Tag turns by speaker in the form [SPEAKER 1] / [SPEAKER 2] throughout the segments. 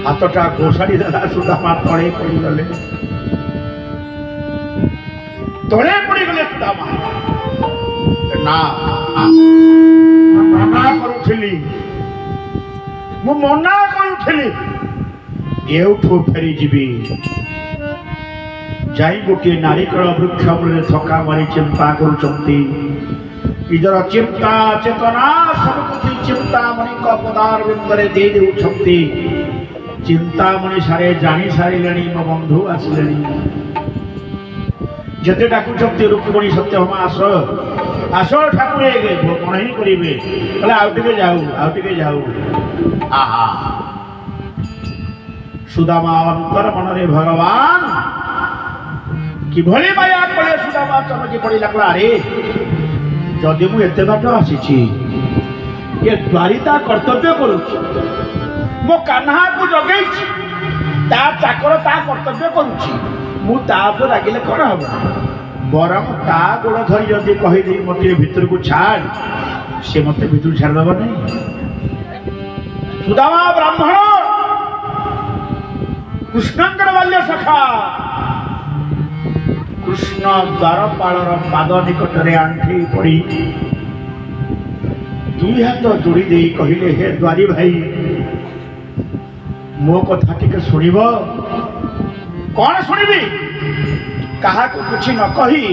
[SPEAKER 1] हाथटा घोषाड़ी देला सुदामा तले पड़ी गले सुदामा ना मना करुथिली मु मना करुथिली एठू फेरी जीवी जाई गोटे नारिकेल वृक्ष मूल थका मारी चिंता करुचंती इधर चिंता चेतना सब कुछ चिंतामणि पदार बिंदरे दे देउछंती चिंतामणि सारे जानी सारे मो बंधु आसिले जते डाकुचंती रुक्मणी सत्यभामा आस आस ठाकुर कौन ही करेंगे आउटे जाऊ आहा सुदामा अंतर मन रे भगवान कि भली माया कले सुदामा चमकी पड़ी लगला रे जदि मु एते बाट आसी ये द्वारिता कर्तव्य करुची मो कान्हा को जगै ता चाकर ता कर्तव्य करुची मु ता पर रागिले कोन हबो बरम ता गोड़ धरी जदि कहि दे मते भीतर को छाड़ से मते भीतर छाड़ दबो नहीं सुदामा ब्राह्मण कृष्णंकर बाल्य सखा कृष्ण द्वारपालर पाद निकटरे आंठी पड़ी दुई हाथ जोड़ी दे कहले हे द्वारी भाई मो कथा टिके सुनिब कौन सुनिबी कहा को कुछ न कही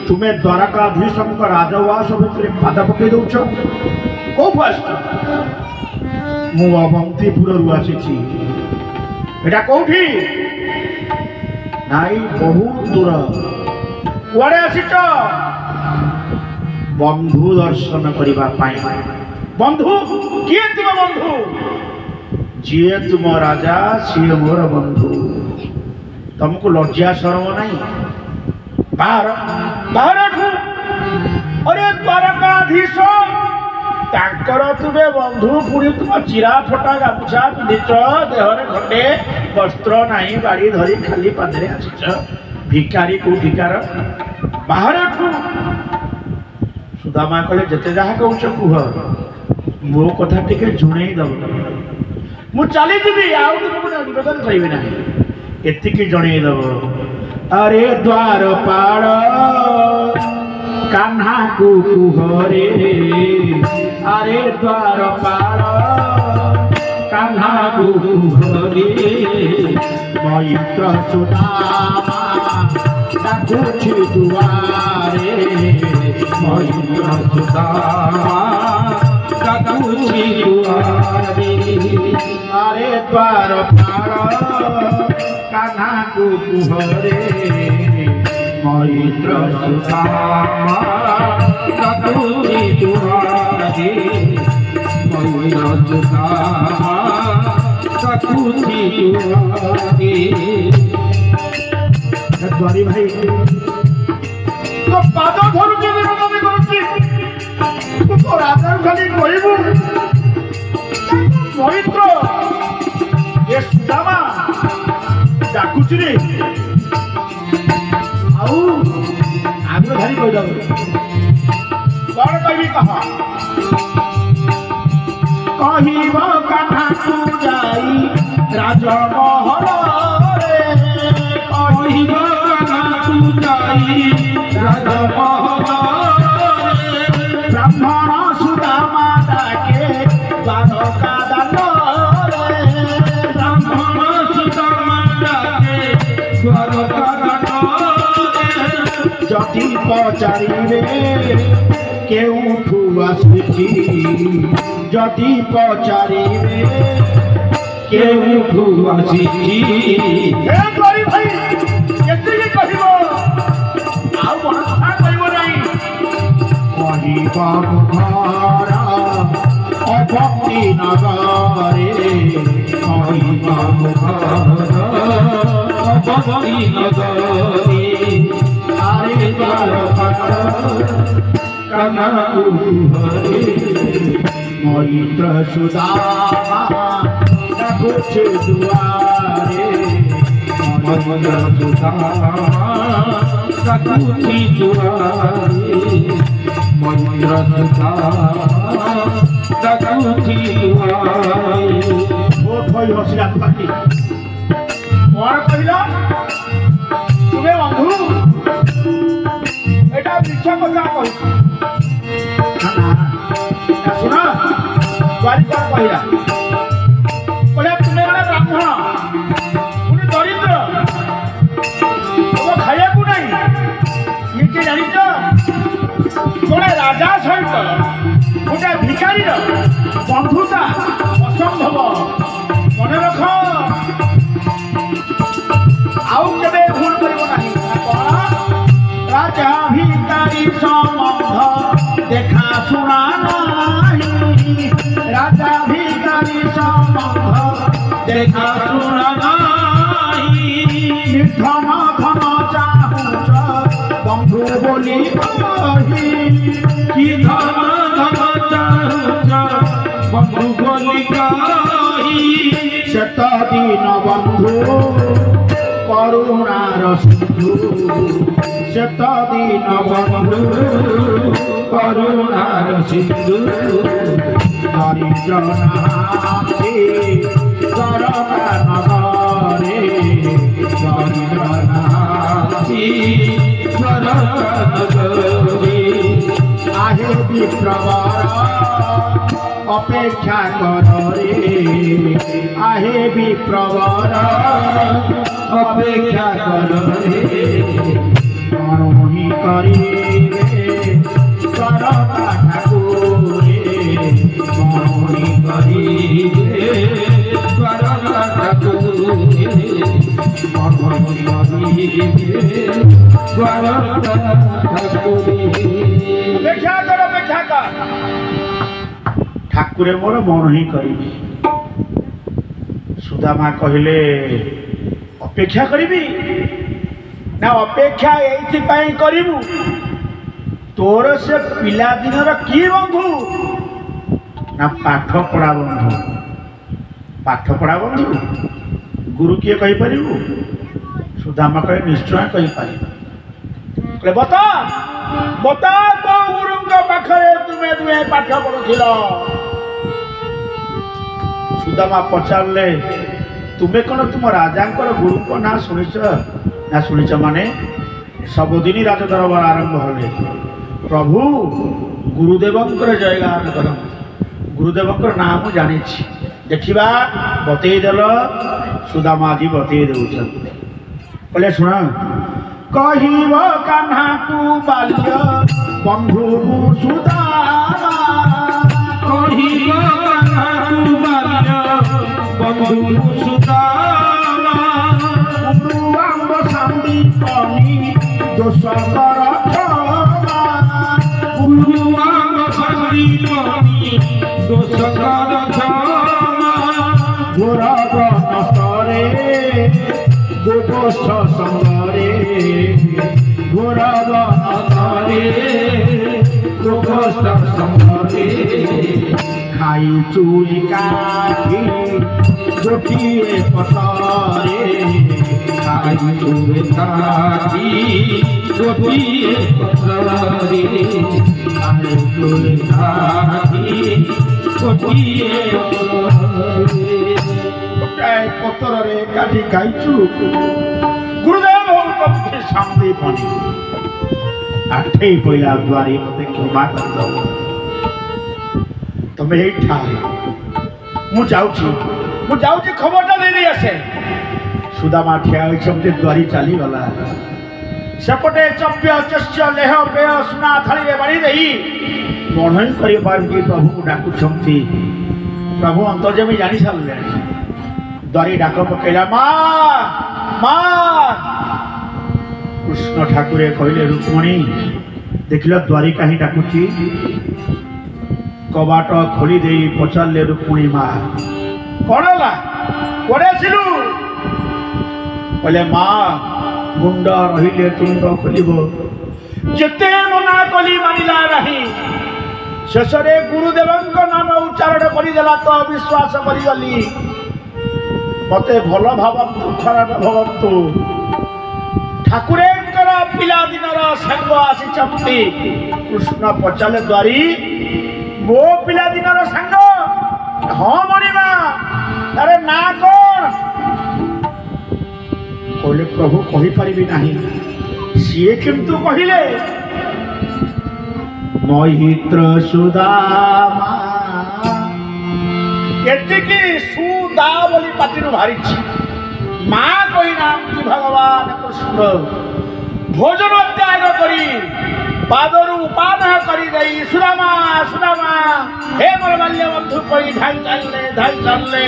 [SPEAKER 1] तुम्हें द्वारकाधीश राजवास भितर पाद पकई दौच कौन आस मु अवंतीपुर आसी एटा कौठी नाई बहुत दूर कुआड़े आसीच बंधु दर्शन करने बंधु किए तुम बंधु जी तुम राजा सी मोर बंधु तुमको लज्जा शरम नहीं बाहर बाहर अरे द्वारकाधीश तांकर तुमे बंधु पुणी तुम चिरा फटा गामुछा पिंधिच देहरे खंडे वस्त्र नहीं गाड़ी धरी खाली पादरे आसीच भिकारी कोठिकार बाहर सुदामा कले जते जहा कहूच कुह मो कथा टिके जुणई दब मु चली जीवी आउ तुमको निवेदन करिवे ना एतिकी जणई दब अरे द्वारपाल कान्हा को कुहरे अरे द्वारपाल कान्हा को कुहरे मैत्र सुदामा डाकुछि दुआरे मैत्र सुदामा डाकुछि दुआरे अरे द्वारपाल कान्हा को कुहरे मैत्र सुदामा डाकुछि दुआरे मैत्र सुदामा डाकुछि दुआरे द्वारी भाई तो पाद धरुची निवेदन करुची तो राजा खाली कहबू मैत्र ये सुदामा डाकुची रे आउ आगे भारी कह कौन कहबी कहा कहब कान्हा को जाई राजमहल ब्राह्मण सुदामा डाके द्वारका दान ब्राह्मण सुदामा डाके द्वारका दान जदि पचारे केउठू आसुची जदि पचारे केउठू आसुची हे गरी भाई केते कहिबो आउ मनसा कहिबो नहीं कहिबा मुखारा अभक्ति नगरे कहिबा मुखारा अभक्ति नगरे अरे द्वारपाल कान्हा को कुहरे मैत्र सुदामा डाकुछि दुआरे मैत्र सुदामा डाकुछि दुआरे मैत्र सुदामा डाकुछि दुआरे ঠোঁট হসিলা পাখি কଣ କହିଲ ତୁମେ ବନ୍ଧୁ ଏଇଟା ମିଛ କଥା କହୁଛ ଶୁଣ ବାରି କଣ କହିଲା କହିଲା ତୁମେ ଜଣେ ବ୍ରାହ୍ମଣ ପୁଣି ଦରିଦ୍ର ତୁମ ଖାଇବାକୁ ନାହିଁ ଇଏ କିଏ ଜାଣିଛ ଜଣେ ରାଜା ସହିତ ଗୋଟେ ଭିକାରୀର ବନ୍ଧୁତା ଅସମ୍ଭବ ମନେ ରଖ ଆଉ କେବେ ଭୁଲ କରିବ ନାହିଁ କଣ ରାଜା ଭିକାରୀ ସମ୍ବନ୍ଧ ଦେଖା ଶୁଣା ନାହିଁ ରାଜା ଭିକାରୀ ସମ୍ବନ୍ଧ ଦେଖା ଶୁଣା ନାହିଁ ନିର୍ଧନ ଧନ ଚାହୁଁଛ ବନ୍ଧୁ ବୋଲି କହି କି ଧନ ଧନ ଚାହୁଁଛ ବନ୍ଧୁ ବୋଲି କହି ସେତ ଦିନ ବନ୍ଧୁ କରୁଣାର ସିନ୍ଧୁ ସେତ ଦିନ ବନ୍ଧୁ କରୁଣାର ସିନ୍ଧୁ ଦରିଦ୍ର ନାହାନ୍ତି ସରକା ନଗରେ ଦରିଦ୍ର ନାହାନ୍ତି ସରକା ନଗରେ ଆହେ ବିପ୍ରବର ଅପେକ୍ଷା କରରେ ଆହେ ବିପ୍ରବର ଅପେକ୍ଷା କରରେ କଣ ହିଁ କରିବେ ସରକା ଠାକୁରେ କଣ ହିଁ କରିବେ ସରକା ଠାକୁରେ କଣ ହିଁ କରିବେ ସରକା ଠାକୁରେ ଅପେକ୍ଷା କର ଠାକୁରେ ମୋର ମନ ହିଁ କରିବି ସୁଦାମା କହିଲେ ଅପେକ୍ଷା କରିବି ନା ଅପେକ୍ଷା ଏଇଥିପାଇଁ କରିବୁ ତୋର ସେ ପିଲାଦିନର କି ବନ୍ଧୁ ନା ପାଠପଢ଼ା ବନ୍ଧୁ ଗୁରୁ କିଏ କହିପାରିବୁ ସୁଦାମା କହେ ନିଶ୍ଚୟ କହିପାରିବୁ କହିଲେ ବତା କୋଉ ଗୁରୁଙ୍କ ପାଖରେ ତୁମେ ଦୁହେଁ ପାଠ ପଢୁଥିଲ ସୁଦାମା ପଚାରିଲେ ତୁମେ କଣ ତୁମ ରାଜାଙ୍କର ଗୁରୁଙ୍କ ନାଁ ଶୁଣିଛ ନା ଶୁଣିଛ ମାନେ ସବୁଦିନ ରାଜଦରବାର ଆରମ୍ଭ ହେଲେ ପ୍ରଭୁ ଗୁରୁଦେବଙ୍କର ଜୟଗାନ କର ଗୁରୁଦେବଙ୍କର ନାଁ ମୁଁ ଜାଣିଛି ଦେଖିବା ବତେଇ ଦେଲ ସୁଦାମା ଆଜି ବତେଇ ଦେଉଛନ୍ତି କହିଲେ ଶୁଣ କହିବ କାହ୍ନାକୁ ବାଲ୍ୟ ବନ୍ଧୁ ସୁଦାମା କହିବ କାହ୍ନାକୁ ବାଲ୍ୟ ବନ୍ଧୁ ସୁଦାମା ଆମ୍ବ ସାନ୍ଦି କନି ଦୋଷ କର କ୍ଷମା ଆମ୍ବ ସାନ୍ଦି କନି ଦୋଷ କର କ୍ଷମା ଘୋର ବ୍ରହ୍ମସ୍ତରେ ଗୋପୋଷ୍ଠ ସଙ୍ଗରେ ଘୋର ବ୍ରହ୍ମସ୍ତରେ ଗୋପୋଷ୍ଠ ସଙ୍ଗରେ ଖାଇଛୁ ଏକାଠି ଗୋଟିଏ ପଥରେ ଖାଇଛୁ ଏକାଠି ଗୋଟିଏ ପଥରେ ଖାଇଛୁ ଏକାଠି ଗୋଟିଏ ଗୋଟାଏ ପଥରରେ ଏକାଠି ଖାଇଛୁ ଗୁରୁଦେବ ମୁଖେ ସାନ୍ଦି ପାଣି ଆଠେଇ ପଇଲା ଦ୍ୱାରୀ ମତେ କ୍ଷମା କରିଦେବ ତମେ ଏଇଠା ମୁଁ ଯାଉଛି ଖବରଟା ଦେଇ ଆସେ ସୁଦାମା ଠିଆ ହୋଇଛନ୍ତି ଦ୍ୱାରୀ ଚାଲିଗଲା ସେପଟେ ଚପ୍ୟ ଚସ୍ୟ ଲେହ ପେୟ ସୁନା ଥାଳିରେ ବାଢ଼ି ଦେଇ ବଢ଼େଇ କରିବା ପାଇଁ ପ୍ରଭୁଙ୍କୁ ଡାକୁଛନ୍ତି ପ୍ରଭୁ ଅନ୍ତର୍ଯାମୀ ଜାଣି ସାରିଲେଣି ଦ୍ୱାରୀ ଡାକ ପକେଇଲା ମା କୃଷ୍ଣ ଠାକୁରେ କହିଲେ ରୁକ୍ମଣୀ ଦେଖିଲ ଦ୍ୱାରୀ କାହିଁ ଡାକୁଛି କବାଟ ଖୋଲି ଦେଇ ପଚାରିଲେ ରୁକ୍ମଣୀ ମା କଣ ହେଲା କୁଆଡ଼େ ଆସିଲୁ କହିଲେ ମା ମୁଣ୍ଡ ରହିଲେ ତୁଣ୍ଡ ଖୋଲିବ ଯେତେ ମନା କଲି ମାନିଲା ନାହିଁ ଶେଷରେ ଗୁରୁଦେବଙ୍କ ନାମ ଉଚ୍ଚାରଣ କରିଦେଲା ତ ବିଶ୍ୱାସ କରିଗଲି ମତେ ଭଲ ଭାବନ୍ତୁ ଖରାପ ଭାବନ୍ତୁ ଠାକୁରଙ୍କର ପିଲାଦିନର ସାଙ୍ଗ ଆସିଛନ୍ତି କୃଷ୍ଣ ପଚାରିଲେ ଦ୍ୱାରୀ ମୋ ପିଲାଦିନର ସାଙ୍ଗ ହଁ ମଣିମା अरे ना कौन कहले प्रभु कही पारिबी नाही सीए किंतु कहिले महित्र सुदामा एतिकी सुदा बोली पाटिनु भारिछि माँ कही नाम कि भगवान कृष्ण भोजन त्याग करी पादरु उपान करी गई सुदामा सुदामा हे मोर बाल्य बंधु कही धाई चलले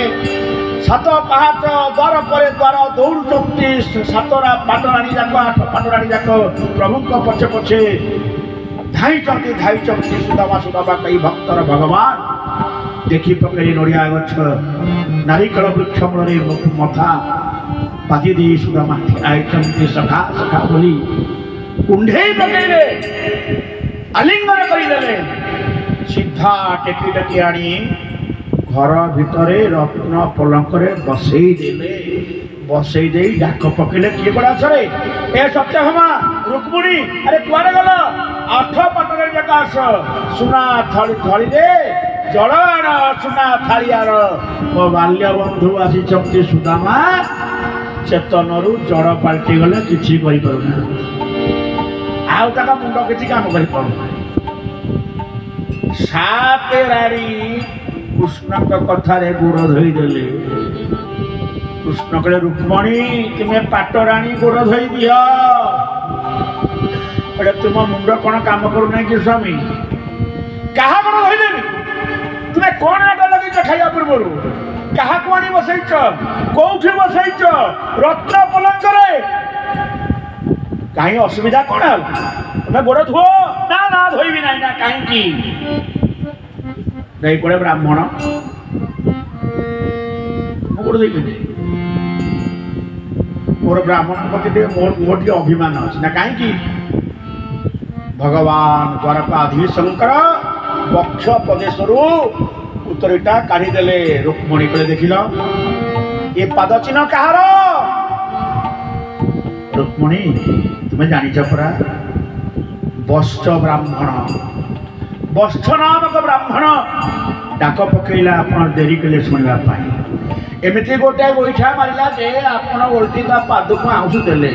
[SPEAKER 1] सात पाहाच द्वार पर द्वार दौड़ुचंती सातरा पाटराणी जाक आठ पाटराणी जाक प्रभु पछे पछे धाई चंती सुदामा सुदामा कही भक्तर भगवान देखी पकड़ी नड़िया गछ नारिकेल वृक्ष मूल मथा पाति दे सुदामा आइचंती सखा सखा बोली कुंडे पकड़े आलिंगन करदेले सीधा टेकी टेकी आनी घर भितर रत्न पलंक बसई दे डाक पकेले किए बड़ा छे ए सत्यभामा रुक्मिणी अरे कुआरे गल आठ पाटर जकाश सुना थली दे जल आण सुना थालियार मो बाल्य बंधु आसी चंती सुदामा चेतनरू जड़ पाल्टी गले किछि करि पारुना आउ ताका मुंड किछि काम करि पारुना सात रानी कृष्ण कथार गोड़ धोईदेले कृष्ण कहले रुक्मणी तुम्हें पाटराणी गोड़ धोई दिह तुम मुंड कौन काम करूना कि स्वामी क्या गोड़ धोईदेवी तुम्हें कौन आटा लगे खाइबा पूर्व क्या आनी बसईच कौटी बसईच रत्न पलंक कहीं असुविधा कौन है तुम्हें गोड़ धुओ ना ना धोईबी ना कहीं नहीं पड़े ब्राह्मण गोड़ देवी मोर ब्राह्मण प्रति मोर अभिमान अच्छे ना कहीं भगवान द्वारकाधीश शंकर वक्ष प्रदेश उत्तरीटा काढ़ीदेले रुक्मणी को देखिल ये पाद चिन्ह कहार रुक्मणी तुम्हें जानिच परा वत्स ब्राह्मण वत्स नामक ब्राह्मण डाक पकईला आप डेरी कले शुणापी एमती गोटे गोईठा मारा जे आप ओल्टी पाद को आउस देले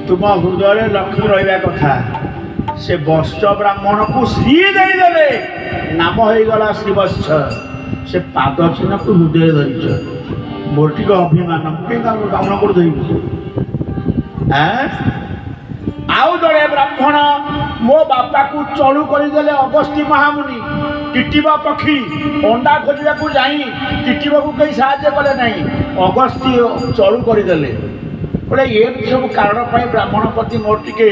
[SPEAKER 1] तुम हृदय लक्ष्मी रहा कथा से वत्स ब्राह्मण को श्री देदेले नाम हो गला श्री वत्स से पाद चिन्ह को हृदय धरीच मोर टी अभिमान ब्राह्मण को धोबी आउ जड़े ब्राह्मण मो बापा को चलू करदेले अगस्ती महामुनि टिटिबा पक्षी अंडा खोजा जाई टिटिबा को कहीं साहाଯ୍य कले नहीं अगस्ती चलू करदेले बोले ये सब कारण पाई ब्राह्मण प्रति मोर टिके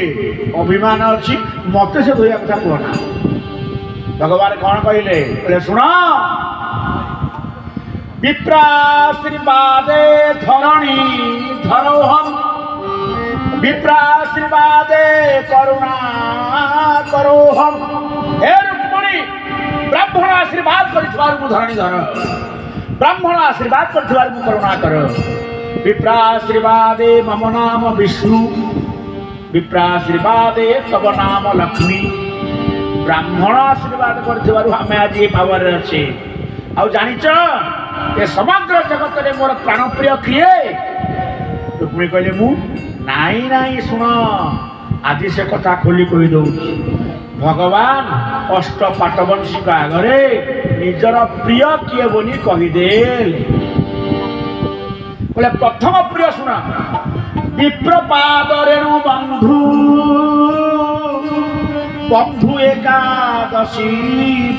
[SPEAKER 1] अभिमान अच्छी मत से धोया कथा कहना भगवान कौन कहले बोले सुन विप्राशीर्वादे धरणी धरोहम विप्राशीर्वादे करुणा करोहम हे रुक्मिणी ब्राह्मण आशीर्वाद कर धरणी धर ब्राह्मण आशीर्वाद कर करुणा कर विप्राशीर्वादे मम नाम विष्णु विप्राशीर्वादे तब नाम लक्ष्मी ब्राह्मण आशीर्वाद कर आम आज ये पावर अच्छे आउ जानिच ए समग्र जगत में मोर प्राणप्रिय किए रुक्मिणी कहले मु नाई नाई शुण आज से कथा खोली कही दौ भगवान अष्ट पाटवंशी आगे निजर प्रिय किए बोली कहीदेले बोले प्रथम प्रिय शुण विप्रपाद रेणु बंधु बंधु एकादशी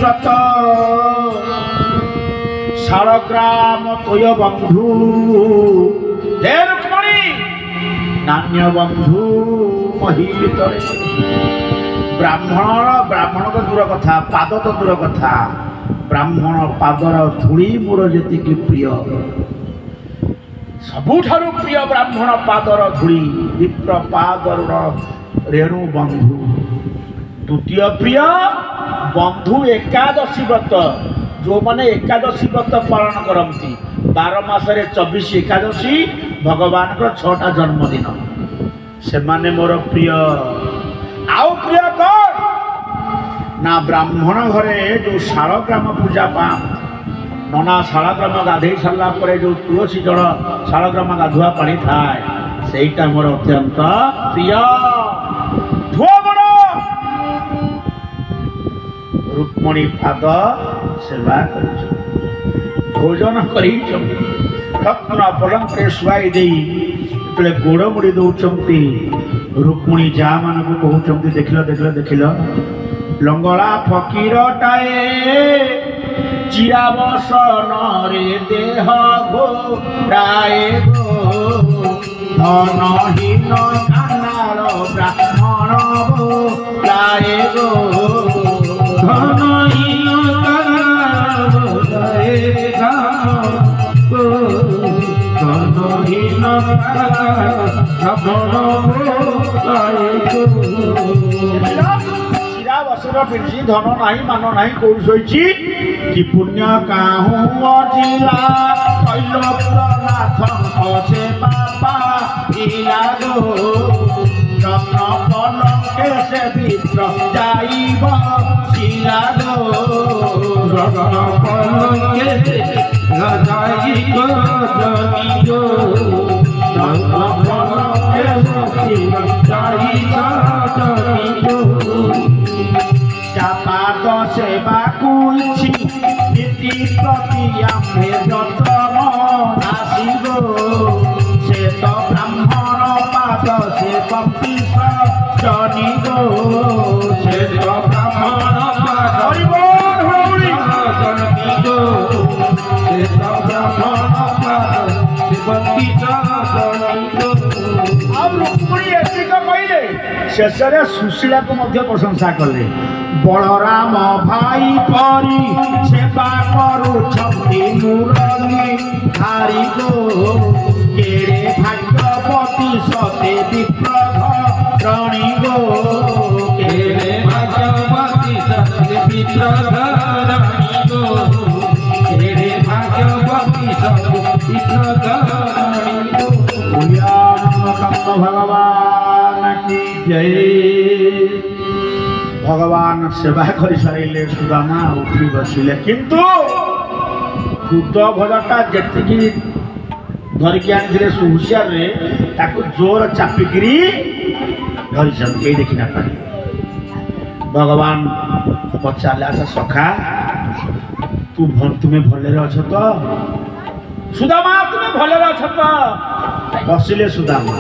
[SPEAKER 1] व्रत शालग्राम तोय बंधु हे रुक्मिणी नान्य बंधु महित ब्राह्मण तो दूर कथा पाद तो दूर कथा ब्राह्मण पादर धूली मोर जी प्रिय सबुठारु प्रिय ब्राह्मण पादर धूली विप्र पादर रेणु बंधु द्वितीय प्रिय बंधु एकादशी व्रत जो माने एकादशी व्रत पालन करती 12 मासरे 24 एकादशी भगवान को 6टा जन्मदिन से माने मोर प्रिय आउ प्रिय कौन ना ब्राह्मण घरे जो शालग्राम पूजा पा नना शालग्राम गाधे सारा पर जो तुलसी जल शालग्राम गाधुआ पानी थाए सेटा मोर अत्यंत प्रिय। धुआगण रुक्मणी पाद सेवा कर भोजन कर रत्न पलंक शुआई दे गोड़ मुड़ी दौरान रुक्मणी जा मान कहते देखल देखल देखल लंगड़ा फकीरटाए चिराबसन रे देह घोराए गो धनहीन कानार ब्राह्मण बोलाए गो
[SPEAKER 2] धनहीन धनहीन
[SPEAKER 1] चिराबसन पिंसी धन नहीं मान नहीं कौन शोची कि पुण्य काहू अजिला शैलपुरनाथ से बापा इला गो रत्न पलंके से विप्र जाइब शिला गो
[SPEAKER 2] रत्न पलंके जाइब जनी गो रत्न पलंके जाइब जनी गो
[SPEAKER 1] चापाद सेवा कुछि नीति प्रति आम्हे जतन आसिब से तो ब्राह्मण पाद से कपिस जनी गो
[SPEAKER 2] से तो ब्राह्मण पाद जनी गो से तो ब्राह्मण पाद से कपिस जनी गो।
[SPEAKER 1] अब रुक्मिणी एतिक कहले शेषरे सुशीला को मध्य प्रशंसा कले बलराम भाई परी सेवा करुछंती मुरली धारी गो केड़े भाग्यवती सते विप्रघ रणी गो
[SPEAKER 2] केड़े भाग्यवती सते विप्रघ रणी गो केड़े भाग्यवती सते विप्रघ रणी गो।
[SPEAKER 1] भगवान की जय। भगवान सेवा कर सारे सुदामा उठी बसिले किंतु खुद भजटा जी धरिकी आनी हुसियार जोर चापिकी धरी कई देखी ना पारे। भगवान पचारे अच्छा सखा तुम्हें भले अछ तो सुदामा तुम्हें भले अछ तो बसिले सुदामा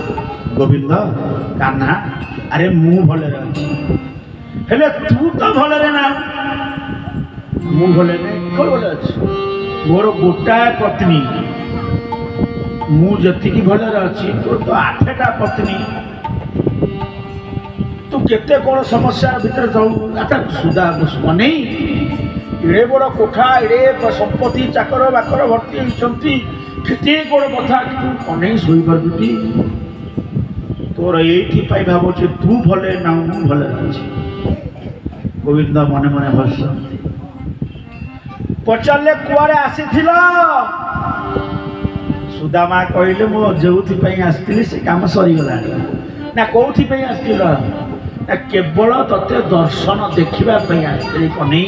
[SPEAKER 1] गोविंद कान्हा अरे मु भले अच्छी हेले तू तो भले ना मु भले नहीं कौन भले अच्छी मोर गोटाए पत्नी मु जी भले अच्छी तोर तो 8टा पत्नी तू केते कौन समस्या भितर जाऊ अच्छा सुधा मन एड़े बड़ कोठा एड़े संपत्ति चाकर बाकर भर्ती होती केते कौन कथा अन शोई पार्टी तोर ये भावुचे तू भले ना मु भले अच्छी। गोविंद मने मने हस पचारे कुआरे आसी सुदामा कहले मो जो आसती से कम सरीगला ना कौथि आसतिल ना केवल तते दर्शन देखा आसती कने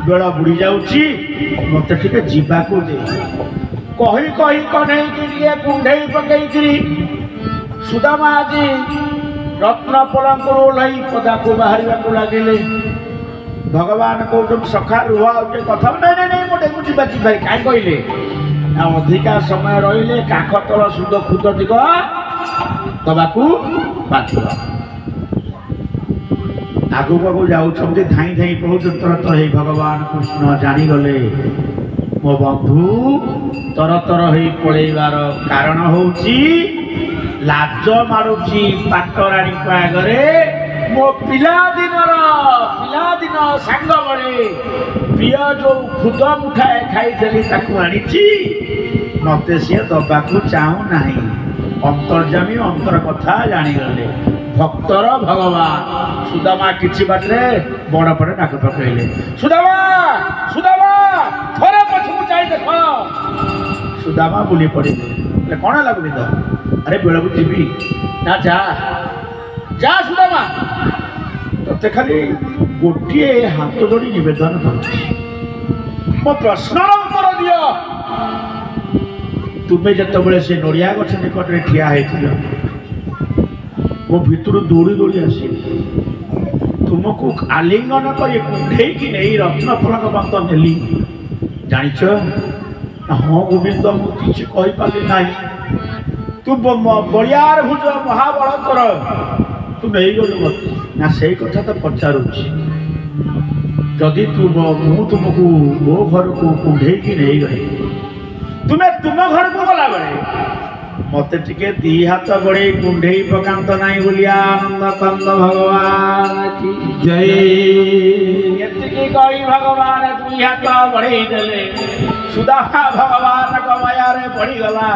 [SPEAKER 1] बेल बुड़ी जाऊँगी मत टे जावाक दे कही कही कने कुंडे पकई सुदामा आज रत्न पलंक ओह्लई पदा को बाहर को लगे भगवान कहते सखा रुह कथा नहीं नहीं मोटे मुझे बाकी भाई कहीं कहले अधिका समय रही काख तल सुद खुद दिग दबाकू बाध्य आगु आगु जाऊँच धाई धाई पहुँच तरत हे भगवान कृष्ण जानीगले मो बंधु तरतर हो पलैबार कारण होची लाज मारुची पाटराणी आगे मो पिलादिन सांग बड़े प्रिय जो खुद मुठाए खाई आनी मत सी दबाकू चाहू ना अंतर्जामी अंतर कथा जानीगले भक्तर भगवान सुदामा किछि बाटे बड़ पड़े डाक पकड़े सुदामा सुदामा थोड़े पछू जाई देख सुदामा बुली पड़े कौन है गोविंद अरे बेलू जीवी ना जा जा सुदामा ते खाली गोटे हाथ जोड़ी नवेदन कर प्रश्न उत्तर दिय तुम्हें जिते से नड़िया गछ निकट में ठिया होती मो भितर दौड़ी दौड़ी आसी तुमको आलिंगन कर कुंडे कि नहीं रत्न फलक बंद नेली जाच हाँ गोविंद मुझे कहीपारि ना तू बड़ियार भुज महाबलतर तू नहीं गलु ना से कथा तो पचारुची जदि मु तुमको मो घर को कुंडे कि नहीं गई तुम्हें तुम घर को गला बेले मत टिके दी हाथ बड़े कुंडे पकांत नहीं बोलिया आनंद कंद भगवान की
[SPEAKER 2] जय
[SPEAKER 1] एतिकी कही भगवान दुई हाथ बढ़े देले सुदामा भगवान कमायारे पड़ी गला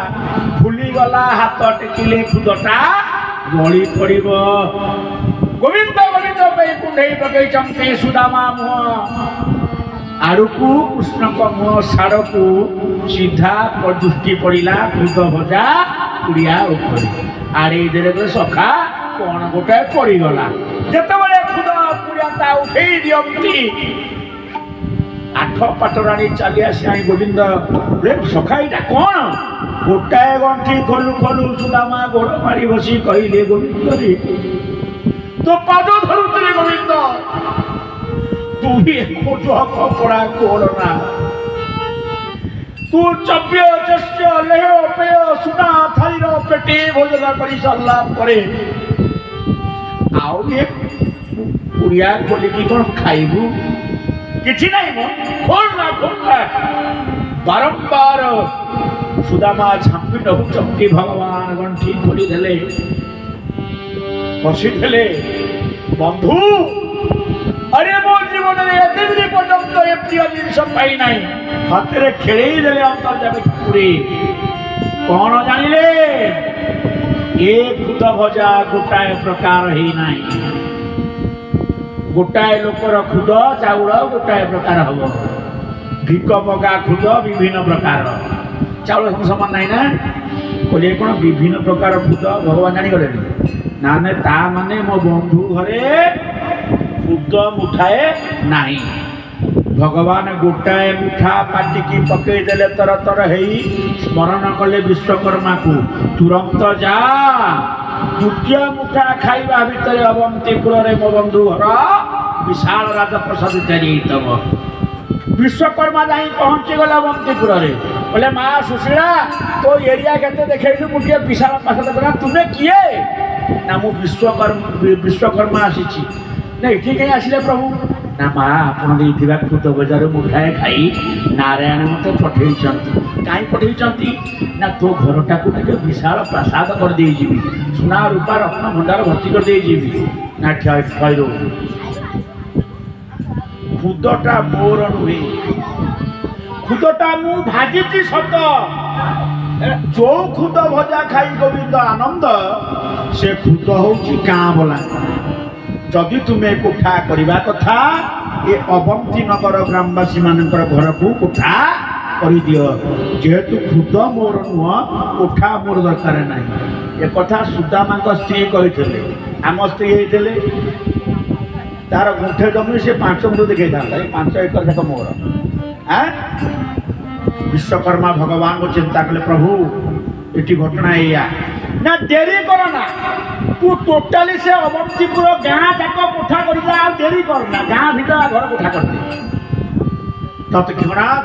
[SPEAKER 1] फुली गला हाथ टेकिले खुदटा गली पड़ब गोविंद गोविंद पे कुंडे पकई चमके सुदामा मुह आड़कू कृष्ण को मुह साड़ को सीधा दृष्टि पड़ा खुद भजा कुड़िया आड़े दे सखा कौन गोटे पड़गला जिते खुद कुड़िया उठे दिखती आठ पाटराणी चली आसी गोविंद सखा यहाँ कौन गोटाए गंठी खोलु खोलु सुदामा गोड़ मारी बसी कहले गोविंद रे तो पाद धरुचे गोविंद तू ही कपड़ा कोड़ना तू चव्य जस्य लेह पेय सुना थालीर पेटे भोजन कर सारा पर पुड़िया खोलिकी कौन खाइबू किसी नहीं मो खोलना खोलना बारंबार सुदामा झांपी नहु चमकी भगवान गंठी खोली देले बसी देले बंधु अरे मो जीवन में एते दिन पर्यंत ए प्रिय जिनस पाई नहीं हाथ खेले देले अंतर जाबे ठाकुरी कौन जानिले ए खुद भजा गोटाए प्रकार ही नहीं गोटाए लोकर खुद चाउल गोटाए प्रकार हम भिक मगा खुद विभिन्न प्रकार चाउल समान नहीं ना कहले कौन विभिन्न प्रकार खुद भगवान जानी गले ना ना ता माने मो बंधु घरे खुद मुठाए नहीं भगवान गोटाए मुठा पाटिकी पकई देले तर तर हेई स्मरण कले विश्वकर्मा को तुरंत जा द्वितीय मुठा खाइबा भितर अवंतीपुर रे मो बंधु घर विशाल राजप्रसाद तैयारी तब विश्वकर्मा जाई पहुंची गला अवंतीपुर रे बोले माँ सुशीला तो एरिया केते देखैलु मुठिए विशाल प्रसाद बना तुमे किए ना मु विश्वकर्मा आसीची नहीं ठीक है आसिले प्रभु ना माँ आप खुद बजार मुठाए खाई नारायण मत पठे कहीं पठे ना तो घरटा को विशाल प्रसाद कर दे जीवी सुना रूपा रत्न भंडार भर्ती कर दे जीवी ना ठहर खुदटा मोर नुहे खुदटा मु भाजी सत जो खुद भजा खाई गोविंद आनंद से खुद हूँ गाँ बोला जदि तुम्हें कोठा करवा कथा ये अवंती नगर ग्रामवासी मान घर को कोठा कर दियो जेहेतु खुद मोर नुह कोठा मोर दरकार ना ये कथा सुदामा स्त्री कही आम स्त्री होते तार गुंठे जमी से 5 गुंठ देखा था 5 एकर जाक मोर विश्वकर्मा भगवान को चिंता कले प्रभु ये घटना या ना देरी करना तू टोटाली से अवंतीपुर गाँ जाक कोठा कर देरी करना गाँ भीतर घर कोठा कर तत्क्षणात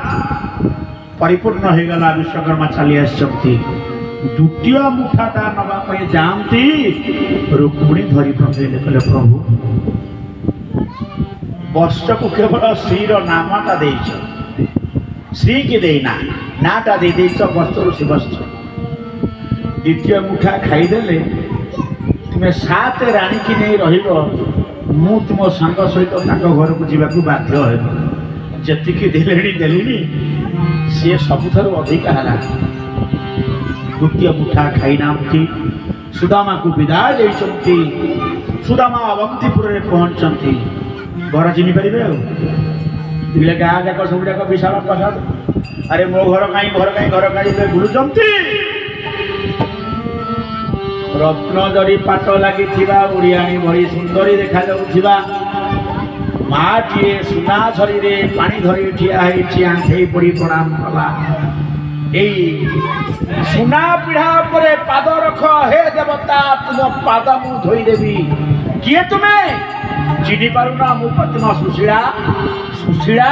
[SPEAKER 1] परिपूर्ण हो गला विश्वकर्मा चली आसती द्वितीय मुठाटा नवाई जाती रुक्मिणी धरी पकड़े कहले प्रभु वर्ष को केवल श्रीर नामटा दे श्री की देना नाटा दे वस्त्र ऋषि वस्त्र द्वितीय मुठा खाईदे तुम्हें 7 राणी की नहीं रु तुम सांग सहित घर को जावाक बाध्य जी देली सी सबुठ अधिका है द्वितीय मुठा खाईना सुदामा को विदाय देती सुदामा अवंतीपुर में पहुंचती घर चिन्ह पारे गाँ जाक सब जाक विशाल प्रसाद अरे मो घर कहीं बुलुंट रत्न जरी पाट लगी उड़ियाणी भरी सुंदरी देखा जाऊा माँ सुना झरी पानी धरी ठिया आंठे पड़ी प्रणाम कला এই ସୁନା ପିଢ଼ା ଉପରେ ପାଦ ରଖ ହେ ଦେବତା ତୁମ ପାଦ ମୁଁ ଧୋଇଦେବି। କିଏ ତୁମେ ଚିହ୍ନି ପାରୁନା ମୁଁ ପ୍ରତିମା ସୁଶୀଳା ସୁଶୀଳା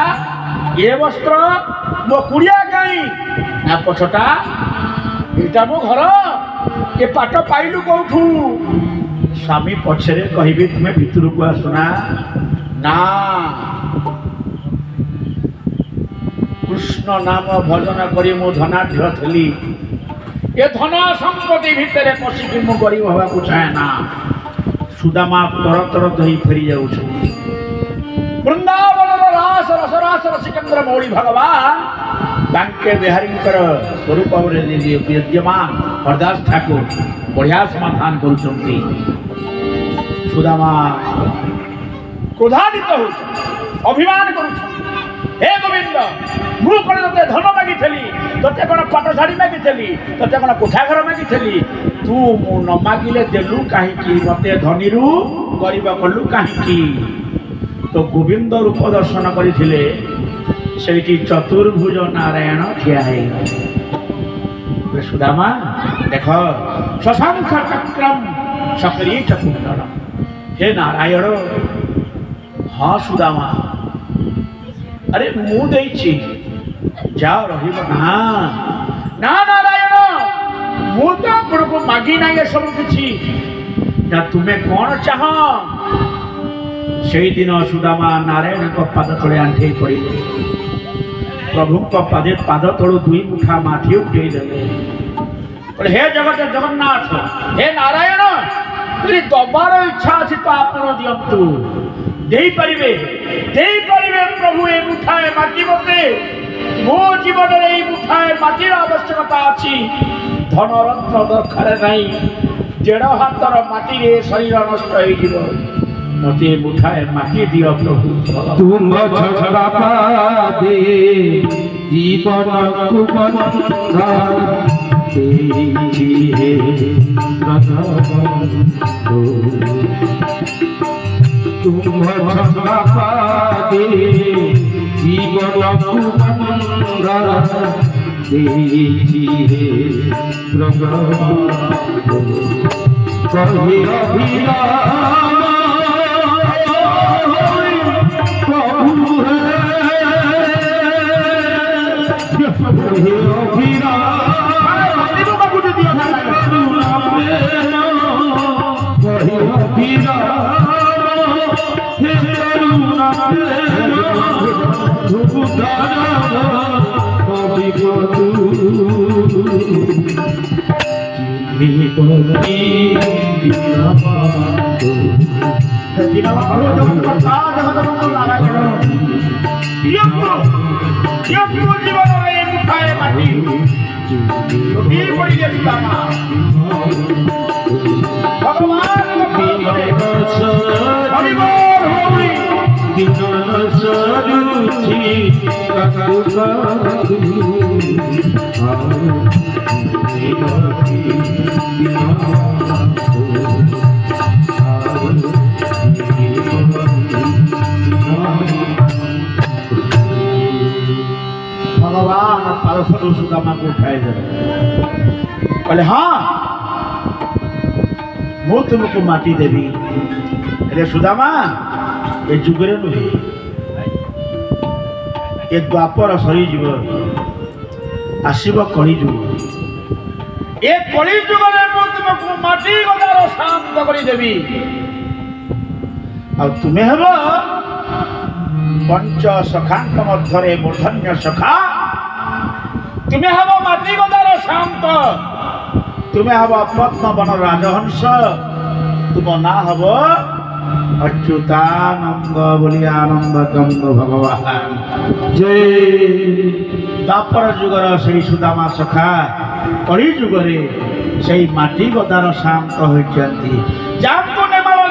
[SPEAKER 1] ଏ ବସ୍ତ୍ର ମୋ କୁଡ଼ିଆ କାହିଁ ନା ପଛଟା ଏଇଟା ମୋ ଘର ଏ ପାଟ ପାଇଲୁ କୋଉଠୁ? ସ୍ୱାମୀ ପଛରେ କହିବି ତୁମେ ଭିତରକୁ ଆସୁନା ନା କୃଷ୍ଣ ନାମ ଭଜନ କରି ମୁଁ ଧନାଢ଼୍ୟ ଥିଲି ଏ ଧନ ସମ୍ପତ୍ତି ଭିତରେ ପଶିକି ମୁଁ ଗରିବ ହେବାକୁ ଚାହେଁ ନା। ସୁଦାମା ତର ତର ଧୋଇ ଫେରି ଯାଉଛନ୍ତି। ବୃନ୍ଦାବନର ରାସ ରସରାସର ସିକନ୍ଦର ମୌଳି ଭଗବାନ ବାଙ୍କେ ବିହାରୀଙ୍କର ସ୍ୱରୂପରେ ବିଦ୍ୟମାନ ହରଦାସ ଠାକୁର ବଢ଼ିଆ ସମାଧାନ କରୁଛନ୍ତି। ସୁଦାମା କ୍ରୋଧାନ୍ୱିତ ହେଉଛନ୍ତି, ଅଭିମାନ କରୁଛନ୍ତି। हे गोविंद मु कौन ते धन मागिली ते कौन पाट शाढ़ी मागिली ते कौन कोठा घर मागिली तू मु न मागिले देलु कहीं मत धनी रु गरीब कलु कहीं तो गोविंद रूप दर्शन करते चतुर्भुज नारायण ठिया सुदामा देख शशांक चक्रम सक्रिय चकुंडल हे नारायण। हाँ सुदामा अरे मुँह देची जाओ रही ना ना नारायण मु तो आपण को मागी ना ये सब किछि ना तुम्हें कौन चाह। से दिन सुदामा नारायण को पाद तले आंठे पड़े प्रभु को पादे पाद तलु दुई मुठा माटी उठे देले हे जगत जगन्नाथ हे नारायण तेरी दबार इच्छा अछि तो आपण दियंतु दे पारिबे प्रभु ए मुठाए माटी मते मो जीवन रे ए मुठाए माटीर आवश्यकता अछि धन रत्न दरकार नहीं जेड़ हाथर माटी रे शरीर नष्ट होई जीव मते मुठाए माटी दियो प्रभु
[SPEAKER 2] तुम झगड़ा पादे जीवन को बंधा देई हे राधा तुम झगड़ा पादे जीवन को बंधा देई हे प्रभु कहे अभिराम
[SPEAKER 1] भगवान पार्षद सुदामा को उठाए कहले हाँ मु तुमको माटी देवी अरे सुदामा ये जुगरे नुहे ये द्वापर सरी जीव आसब कली जुग ये कली जुग तुमको माटी गदार शांत करदेवी आ तुम्हें हेब पंच सखा मध्य मूर्धन्य सखा तुम्हें हम माटी गदार शांत तुम्हें हम पद्मवन राजहंस तुम ना हम अच्युतानंद बोली आनंद कंद भगवान जय। द्वापर जुगर से सुदामा सखा कली जुगरे से माटी गदार शांत होती जाम